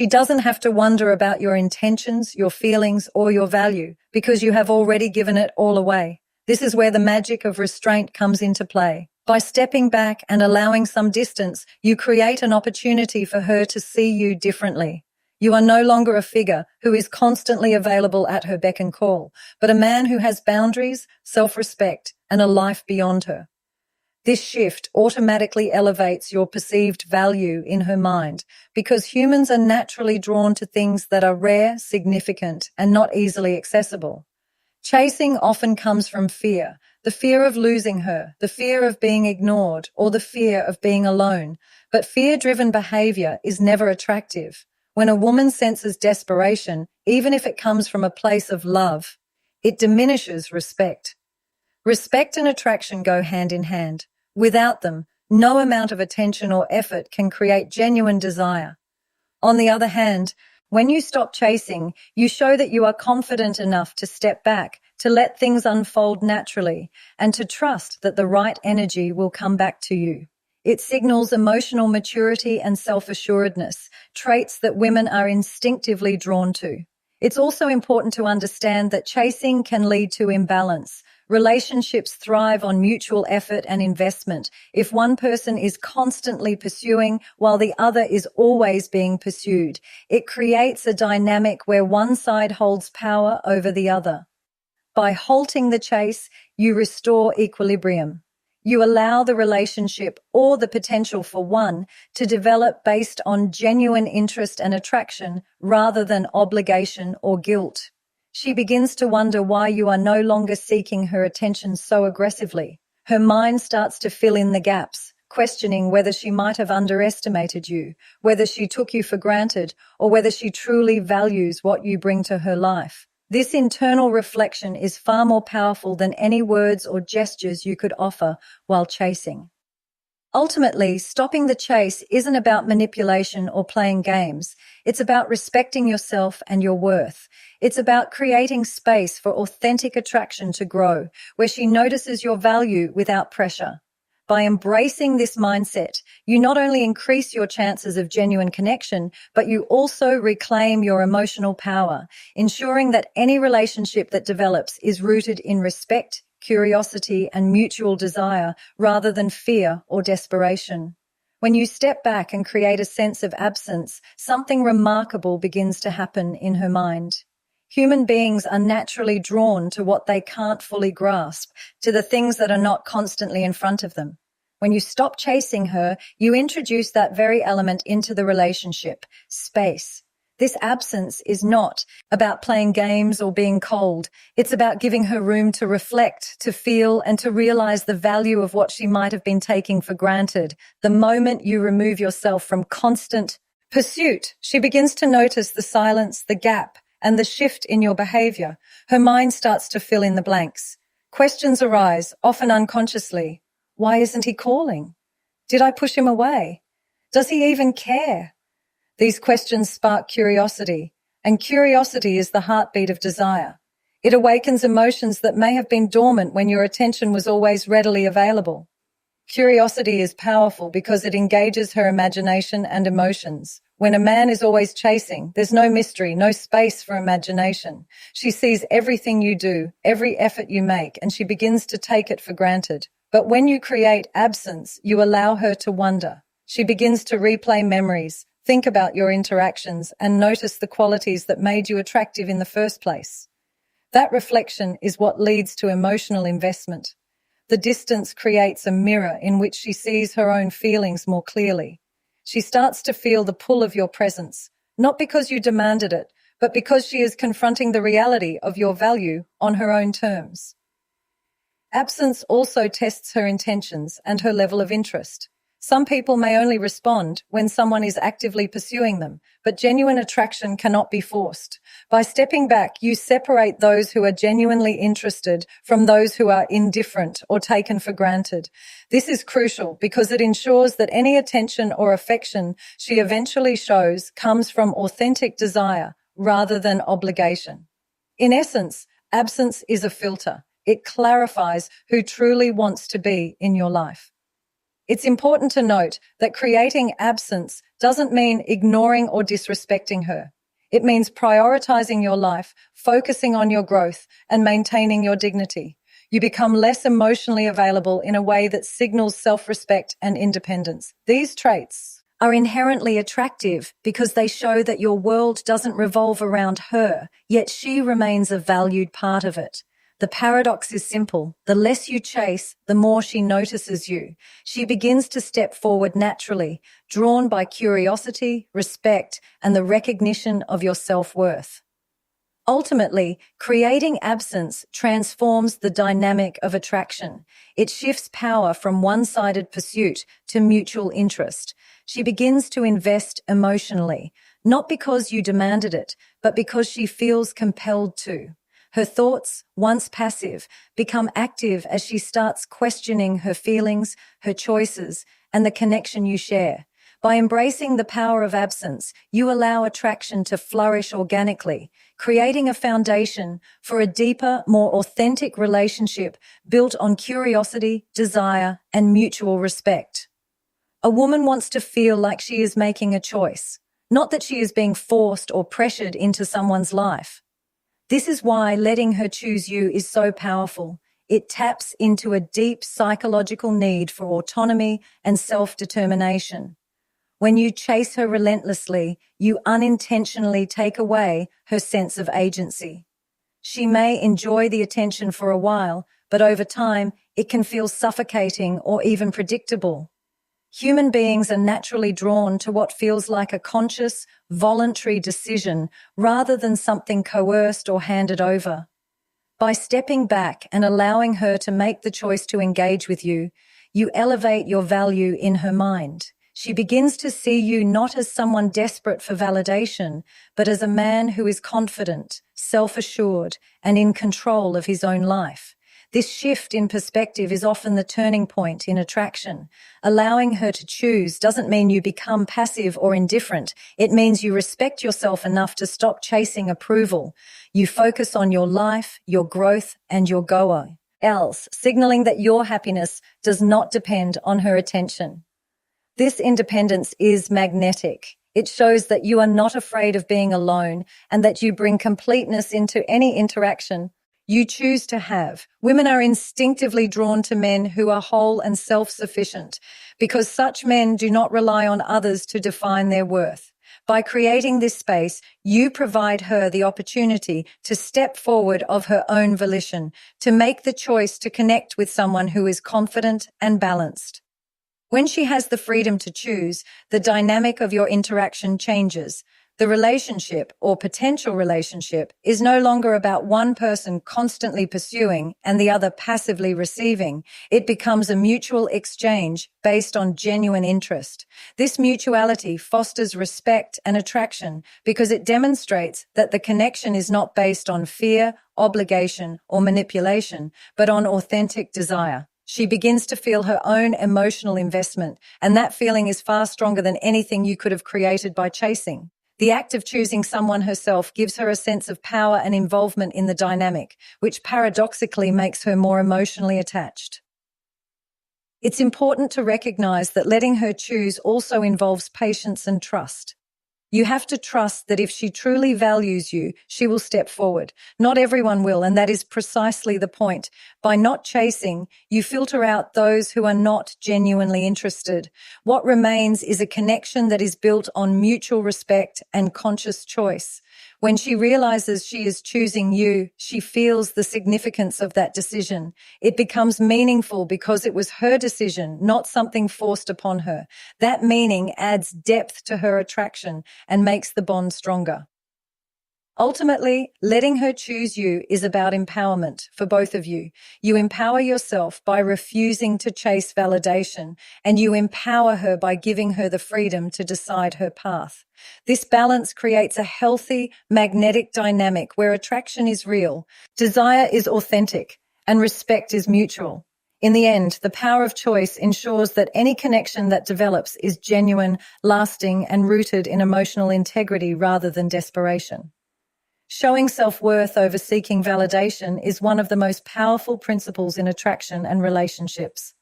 She doesn't have to wonder about your intentions, your feelings, or your value, because you have already given it all away. This is where the magic of restraint comes into play. By stepping back and allowing some distance, you create an opportunity for her to see you differently. You are no longer a figure who is constantly available at her beck and call, but a man who has boundaries, self-respect, and a life beyond her. This shift automatically elevates your perceived value in her mind, because humans are naturally drawn to things that are rare, significant, and not easily accessible. Chasing often comes from fear, the fear of losing her, the fear of being ignored, or the fear of being alone. But fear-driven behavior is never attractive. When a woman senses desperation, even if it comes from a place of love, it diminishes respect. Respect and attraction go hand in hand. Without them, no amount of attention or effort can create genuine desire. On the other hand, when you stop chasing, you show that you are confident enough to step back, to let things unfold naturally, and to trust that the right energy will come back to you. It signals emotional maturity and self-assuredness, traits that women are instinctively drawn to. It's also important to understand that chasing can lead to imbalance. Relationships thrive on mutual effort and investment. If one person is constantly pursuing while the other is always being pursued, it creates a dynamic where one side holds power over the other. By halting the chase, you restore equilibrium. You allow the relationship or the potential for one to develop based on genuine interest and attraction rather than obligation or guilt. She begins to wonder why you are no longer seeking her attention so aggressively. Her mind starts to fill in the gaps, questioning whether she might have underestimated you, whether she took you for granted, or whether she truly values what you bring to her life. This internal reflection is far more powerful than any words or gestures you could offer while chasing. Ultimately, stopping the chase isn't about manipulation or playing games. It's about respecting yourself and your worth. It's about creating space for authentic attraction to grow, where she notices your value without pressure. By embracing this mindset, you not only increase your chances of genuine connection, but you also reclaim your emotional power, ensuring that any relationship that develops is rooted in respect, curiosity, and mutual desire rather than fear or desperation. When you step back and create a sense of absence, something remarkable begins to happen in her mind. Human beings are naturally drawn to what they can't fully grasp, to the things that are not constantly in front of them. When you stop chasing her, you introduce that very element into the relationship, space. This absence is not about playing games or being cold. It's about giving her room to reflect, to feel, and to realize the value of what she might have been taking for granted. The moment you remove yourself from constant pursuit, she begins to notice the silence, the gap, and the shift in your behavior. Her mind starts to fill in the blanks. Questions arise, often unconsciously. Why isn't he calling? Did I push him away? Does he even care? These questions spark curiosity, and curiosity is the heartbeat of desire. It awakens emotions that may have been dormant when your attention was always readily available. Curiosity is powerful because it engages her imagination and emotions. When a man is always chasing, there's no mystery, no space for imagination. She sees everything you do, every effort you make, and she begins to take it for granted. But when you create absence, you allow her to wonder. She begins to replay memories, think about your interactions, and notice the qualities that made you attractive in the first place. That reflection is what leads to emotional investment. The distance creates a mirror in which she sees her own feelings more clearly. She starts to feel the pull of your presence, not because you demanded it, but because she is confronting the reality of your value on her own terms. Absence also tests her intentions and her level of interest. Some people may only respond when someone is actively pursuing them, but genuine attraction cannot be forced. By stepping back, you separate those who are genuinely interested from those who are indifferent or taken for granted. This is crucial because it ensures that any attention or affection she eventually shows comes from authentic desire rather than obligation. In essence, absence is a filter. It clarifies who truly wants to be in your life. It's important to note that creating absence doesn't mean ignoring or disrespecting her. It means prioritizing your life, focusing on your growth, and maintaining your dignity. You become less emotionally available in a way that signals self-respect and independence. These traits are inherently attractive because they show that your world doesn't revolve around her, yet she remains a valued part of it. The paradox is simple. The less you chase, the more she notices you. She begins to step forward naturally, drawn by curiosity, respect, and the recognition of your self-worth. Ultimately, creating absence transforms the dynamic of attraction. It shifts power from one-sided pursuit to mutual interest. She begins to invest emotionally, not because you demanded it, but because she feels compelled to. Her thoughts, once passive, become active as she starts questioning her feelings, her choices, and the connection you share. By embracing the power of absence, you allow attraction to flourish organically, creating a foundation for a deeper, more authentic relationship built on curiosity, desire, and mutual respect. A woman wants to feel like she is making a choice, not that she is being forced or pressured into someone's life. This is why letting her choose you is so powerful. It taps into a deep psychological need for autonomy and self-determination. When you chase her relentlessly, you unintentionally take away her sense of agency. She may enjoy the attention for a while, but over time, it can feel suffocating or even predictable. Human beings are naturally drawn to what feels like a conscious, voluntary decision rather than something coerced or handed over. By stepping back and allowing her to make the choice to engage with you, you elevate your value in her mind. She begins to see you not as someone desperate for validation, but as a man who is confident, self-assured, and in control of his own life. This shift in perspective is often the turning point in attraction. Allowing her to choose doesn't mean you become passive or indifferent. It means you respect yourself enough to stop chasing approval. You focus on your life, your growth, and your goal, signaling that your happiness does not depend on her attention. This independence is magnetic. It shows that you are not afraid of being alone and that you bring completeness into any interaction you choose to have. Women are instinctively drawn to men who are whole and self-sufficient because such men do not rely on others to define their worth. By creating this space, you provide her the opportunity to step forward of her own volition, to make the choice to connect with someone who is confident and balanced. When she has the freedom to choose, the dynamic of your interaction changes. The relationship or potential relationship is no longer about one person constantly pursuing and the other passively receiving. It becomes a mutual exchange based on genuine interest. This mutuality fosters respect and attraction because it demonstrates that the connection is not based on fear, obligation, or manipulation, but on authentic desire. She begins to feel her own emotional investment, and that feeling is far stronger than anything you could have created by chasing. The act of choosing someone herself gives her a sense of power and involvement in the dynamic, which paradoxically makes her more emotionally attached. It's important to recognize that letting her choose also involves patience and trust. You have to trust that if she truly values you, she will step forward. Not everyone will, and that is precisely the point. By not chasing, you filter out those who are not genuinely interested. What remains is a connection that is built on mutual respect and conscious choice. When she realizes she is choosing you, she feels the significance of that decision. It becomes meaningful because it was her decision, not something forced upon her. That meaning adds depth to her attraction and makes the bond stronger. Ultimately, letting her choose you is about empowerment for both of you. You empower yourself by refusing to chase validation, and you empower her by giving her the freedom to decide her path. This balance creates a healthy, magnetic dynamic where attraction is real, desire is authentic, and respect is mutual. In the end, the power of choice ensures that any connection that develops is genuine, lasting, and rooted in emotional integrity rather than desperation. Showing self-worth over seeking validation is one of the most powerful principles in attraction and relationships.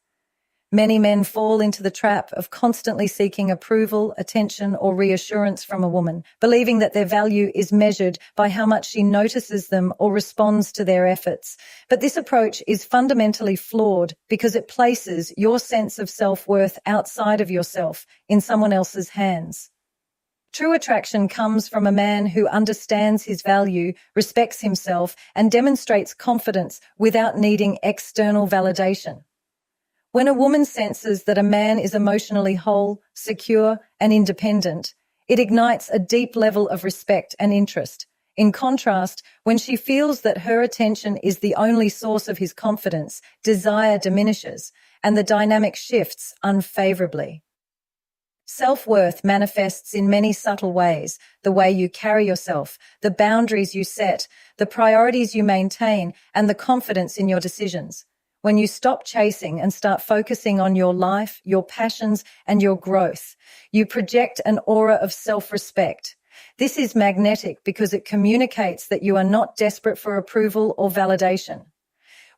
Many men fall into the trap of constantly seeking approval, attention, or reassurance from a woman, believing that their value is measured by how much she notices them or responds to their efforts. But this approach is fundamentally flawed because it places your sense of self-worth outside of yourself, in someone else's hands. True attraction comes from a man who understands his value, respects himself, and demonstrates confidence without needing external validation. When a woman senses that a man is emotionally whole, secure, and independent, it ignites a deep level of respect and interest. In contrast, when she feels that her attention is the only source of his confidence, desire diminishes, and the dynamic shifts unfavorably. Self-worth manifests in many subtle ways: the way you carry yourself, the boundaries you set, the priorities you maintain, and the confidence in your decisions. When you stop chasing and start focusing on your life, your passions, and your growth, you project an aura of self-respect. This is magnetic because it communicates that you are not desperate for approval or validation.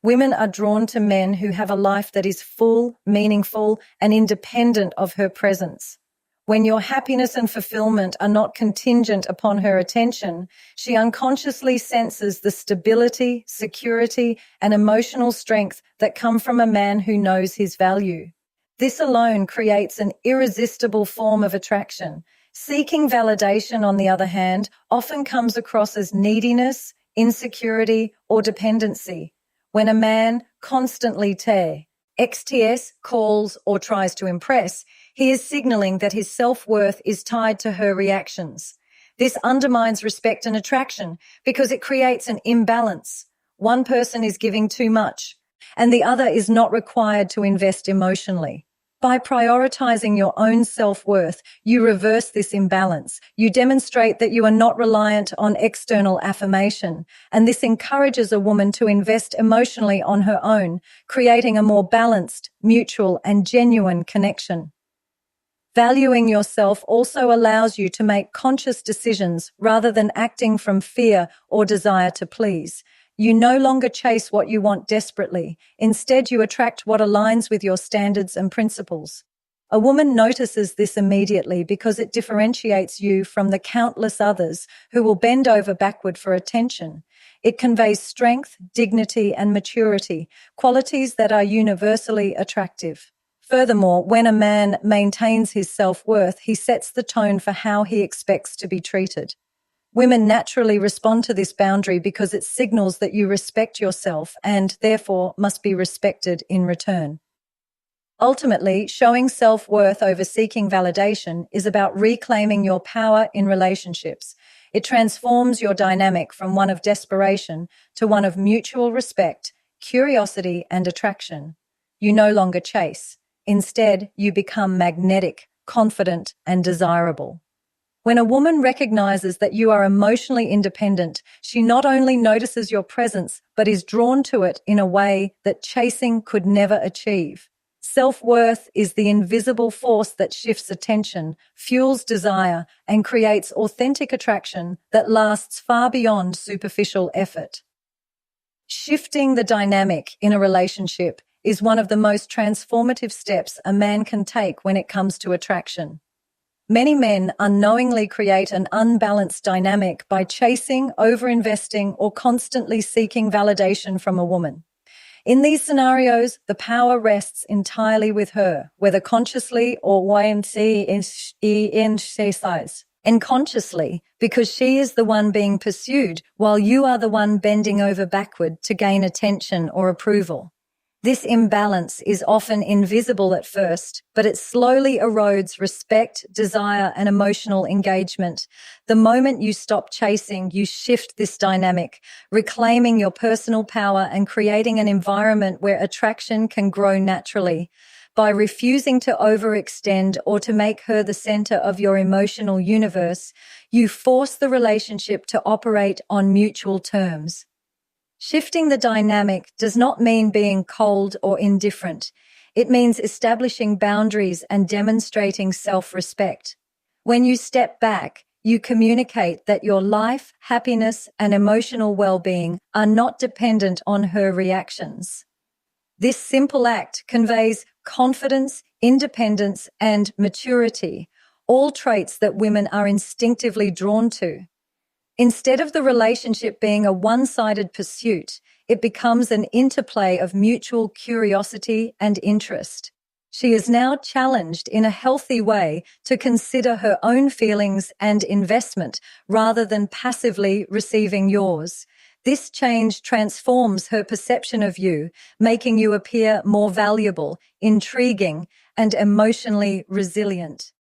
Women are drawn to men who have a life that is full, meaningful, and independent of her presence. When your happiness and fulfillment are not contingent upon her attention, she unconsciously senses the stability, security, and emotional strength that come from a man who knows his value. This alone creates an irresistible form of attraction. Seeking validation, on the other hand, often comes across as neediness, insecurity, or dependency. When a man constantly XTS, calls, or tries to impress, he is signaling that his self-worth is tied to her reactions. This undermines respect and attraction because it creates an imbalance. One person is giving too much, and the other is not required to invest emotionally. By prioritizing your own self-worth, you reverse this imbalance. You demonstrate that you are not reliant on external affirmation, and this encourages a woman to invest emotionally on her own, creating a more balanced, mutual, and genuine connection. Valuing yourself also allows you to make conscious decisions rather than acting from fear or desire to please. You no longer chase what you want desperately. Instead, you attract what aligns with your standards and principles. A woman notices this immediately because it differentiates you from the countless others who will bend over backward for attention. It conveys strength, dignity, and maturity, qualities that are universally attractive. Furthermore, when a man maintains his self-worth, he sets the tone for how he expects to be treated. Women naturally respond to this boundary because it signals that you respect yourself and, therefore, must be respected in return. Ultimately, showing self-worth over seeking validation is about reclaiming your power in relationships. It transforms your dynamic from one of desperation to one of mutual respect, curiosity, and attraction. You no longer chase. Instead, you become magnetic, confident, and desirable. When a woman recognizes that you are emotionally independent, she not only notices your presence, but is drawn to it in a way that chasing could never achieve. Self-worth is the invisible force that shifts attention, fuels desire, and creates authentic attraction that lasts far beyond superficial effort. Shifting the dynamic in a relationship is one of the most transformative steps a man can take when it comes to attraction. Many men unknowingly create an unbalanced dynamic by chasing, overinvesting, or constantly seeking validation from a woman. In these scenarios, the power rests entirely with her, whether consciously or unconsciously, because she is the one being pursued, while you are the one bending over backward to gain attention or approval. This imbalance is often invisible at first, but it slowly erodes respect, desire, and emotional engagement. The moment you stop chasing, you shift this dynamic, reclaiming your personal power and creating an environment where attraction can grow naturally. By refusing to overextend or to make her the center of your emotional universe, you force the relationship to operate on mutual terms. Shifting the dynamic does not mean being cold or indifferent. It means establishing boundaries and demonstrating self-respect. When you step back, you communicate that your life, happiness, and emotional well-being are not dependent on her reactions. This simple act conveys confidence, independence, and maturity, all traits that women are instinctively drawn to. Instead of the relationship being a one-sided pursuit, it becomes an interplay of mutual curiosity and interest. She is now challenged in a healthy way to consider her own feelings and investment rather than passively receiving yours. This change transforms her perception of you, making you appear more valuable, intriguing, and emotionally resilient.